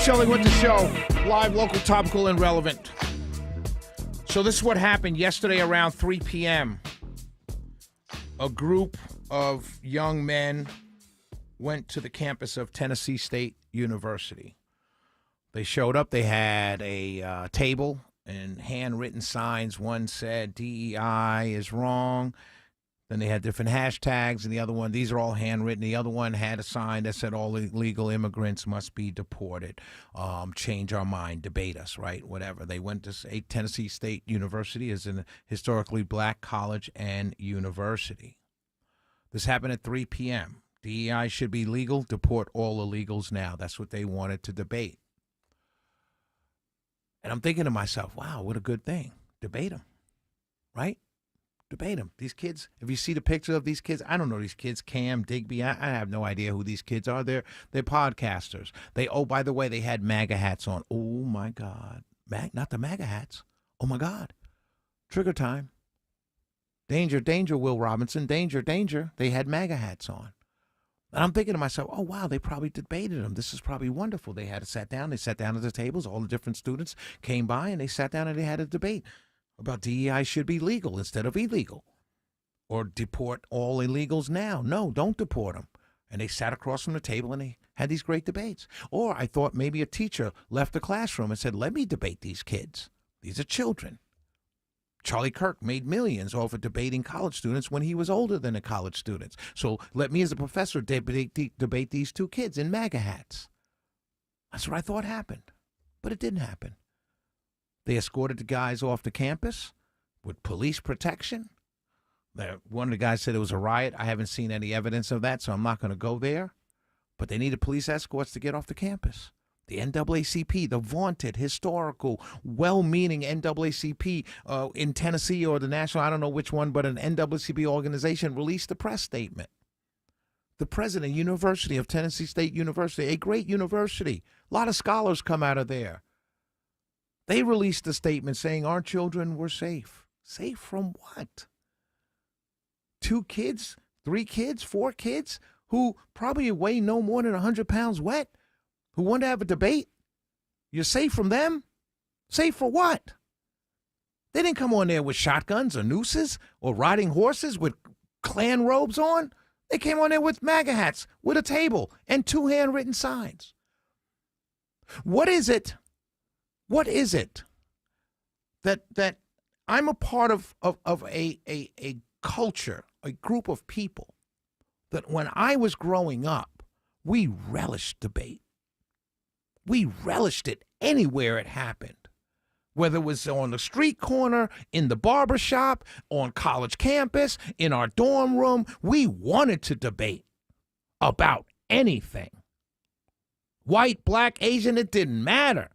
Shelley Winter Show, live, local, topical, and relevant. So this is what happened yesterday around 3 p.m. A group of young men went to the campus of Tennessee State University. They showed up. They had a table and handwritten signs. One said DEI is wrong. Then they had different hashtags, and the other one, these are all handwritten. The other one had a sign that said all illegal immigrants must be deported. Change our mind, debate us, right? Whatever. They went to Tennessee State University is a historically black college and university. This happened at 3 p.m. DEI should be legal. Deport all illegals now. That's what they wanted to debate. And I'm thinking to myself, wow, what a good thing. Debate them, right? Debate them. These kids, if you see the picture of these kids, I don't know these kids, Cam, Digby, I have no idea who these kids are. They're podcasters. By the way, they had MAGA hats on. Oh, my God. Not the MAGA hats. Oh, my God. Trigger time. Danger, danger, Will Robinson. Danger, danger. They had MAGA hats on. And I'm thinking to myself, oh, wow, they probably debated them. This is probably wonderful. They sat down at the tables. All the different students came by, and they sat down and they had a debate about DEI should be legal instead of illegal, or deport all illegals now. No, don't deport them. And they sat across from the table and they had these great debates. Or I thought maybe a teacher left the classroom and said, let me debate these kids. These are children. Charlie Kirk made millions off of debating college students when he was older than the college students. So let me as a professor debate these two kids in MAGA hats. That's what I thought happened. But it didn't happen. They escorted the guys off the campus with police protection. One of the guys said it was a riot. I haven't seen any evidence of that, so I'm not going to go there. But they needed police escorts to get off the campus. The NAACP, the vaunted, historical, well-meaning NAACP in Tennessee or the national, I don't know which one, but an NAACP organization released a press statement. The president, University of Tennessee State University, a great university. A lot of scholars come out of there. They released a statement saying our children were safe. Safe from what? 2 kids, 3 kids, 4 kids who probably weigh no more than 100 pounds wet, who want to have a debate? You're safe from them? Safe for what? They didn't come on there with shotguns or nooses or riding horses with Klan robes on. They came on there with MAGA hats, with a table, and 2 handwritten signs. What is it that I'm a part of a culture, a group of people that when I was growing up, we relished debate. We relished it anywhere it happened, whether it was on the street corner, in the barber shop, on college campus, in our dorm room. We wanted to debate about anything. White, black, Asian, it didn't matter.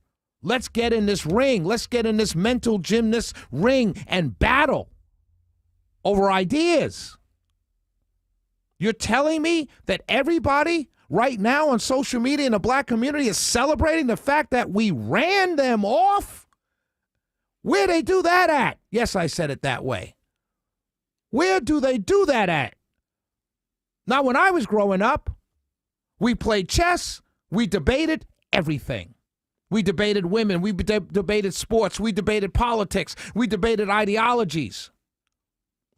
Let's get in this ring. Let's get in this mental gymnast ring and battle over ideas. You're telling me that everybody right now on social media in the black community is celebrating the fact that we ran them off? Where they do that at? Yes, I said it that way. Where do they do that at? Now, when I was growing up, we played chess. We debated everything. We debated women. We debated sports. We debated politics. We debated ideologies.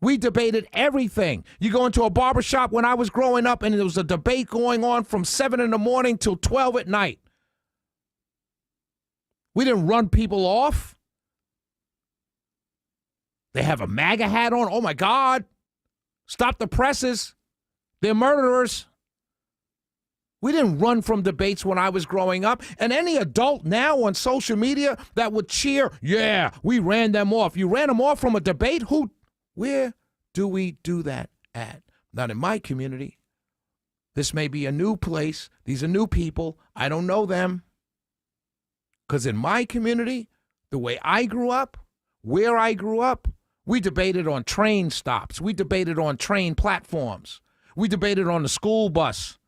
We debated everything. You go into a barbershop when I was growing up, and there was a debate going on from 7 in the morning till 12 at night. We didn't run people off. They have a MAGA hat on. Oh, my God. Stop the presses. They're murderers. We didn't run from debates when I was growing up. And any adult now on social media that would cheer, yeah, we ran them off. You ran them off from a debate? Where do we do that at? Not in my community. This may be a new place. These are new people. I don't know them. Because in my community, the way I grew up, where I grew up, we debated on train stops. We debated on train platforms. We debated on the school bus.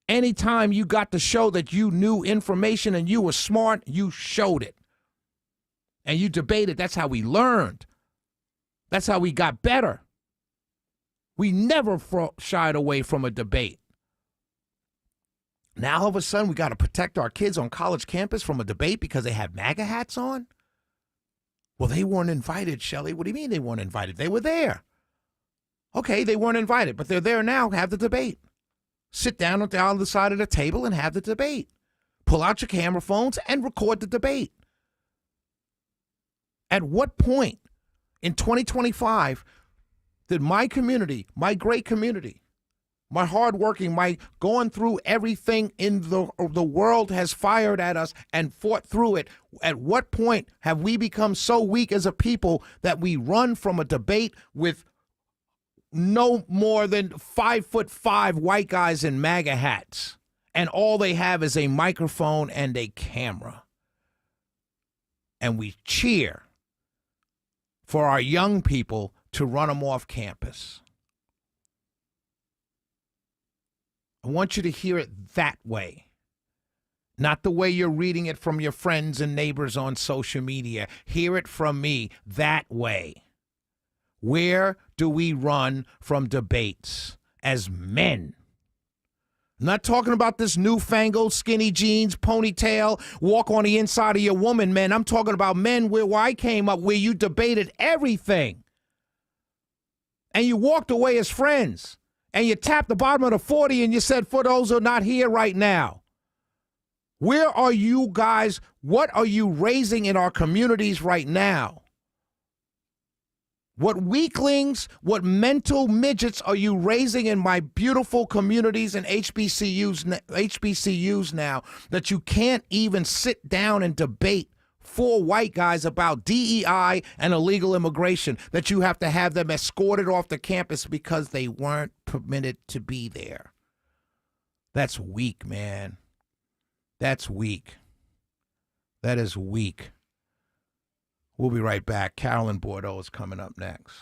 Anytime you got to show that you knew information and you were smart, you showed it. And you debated. That's how we learned. That's how we got better. We never shied away from a debate. Now all of a sudden we got to protect our kids on college campus from a debate because they have MAGA hats on? Well, they weren't invited, Shelley. What do you mean they weren't invited? They were there. Okay, they weren't invited, but they're there now. Have the debate. Sit down on the other side of the table and have the debate. Pull out your camera phones and record the debate. At what point in 2025 did my community, my great community, my hardworking, my going through everything in the world has fired at us and fought through it, at what point have we become so weak as a people that we run from a debate with no more than 5'5" white guys in MAGA hats, and all they have is a microphone and a camera, and we cheer for our young people to run them off campus? I want you to hear it that way, not the way you're reading it from your friends and neighbors on social media. Hear it from me that way. Where do we run from debates as men? I'm not talking about this newfangled skinny jeans, ponytail, walk on the inside of your woman, men. I'm talking about men where I came up, where you debated everything. And you walked away as friends. And you tapped the bottom of the 40 and you said, for those who are not here right now. Where are you guys? What are you raising in our communities right now? What weaklings, what mental midgets are you raising in my beautiful communities and HBCUs now that you can't even sit down and debate four white guys about DEI and illegal immigration, that you have to have them escorted off the campus because they weren't permitted to be there? That's weak, man. That's weak. That is weak. We'll be right back. Carolyn Bordeaux is coming up next.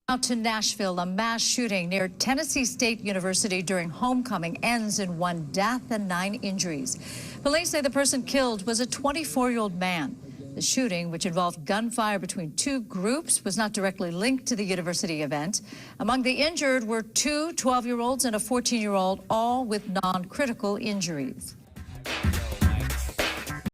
Out to Nashville, a mass shooting near Tennessee State University during homecoming ends in 1 death and 9 injuries. Police say the person killed was a 24-year-old man. The shooting, which involved gunfire between 2 groups, was not directly linked to the university event. Among the injured were 2 12-year-olds and a 14-year-old, all with non-critical injuries.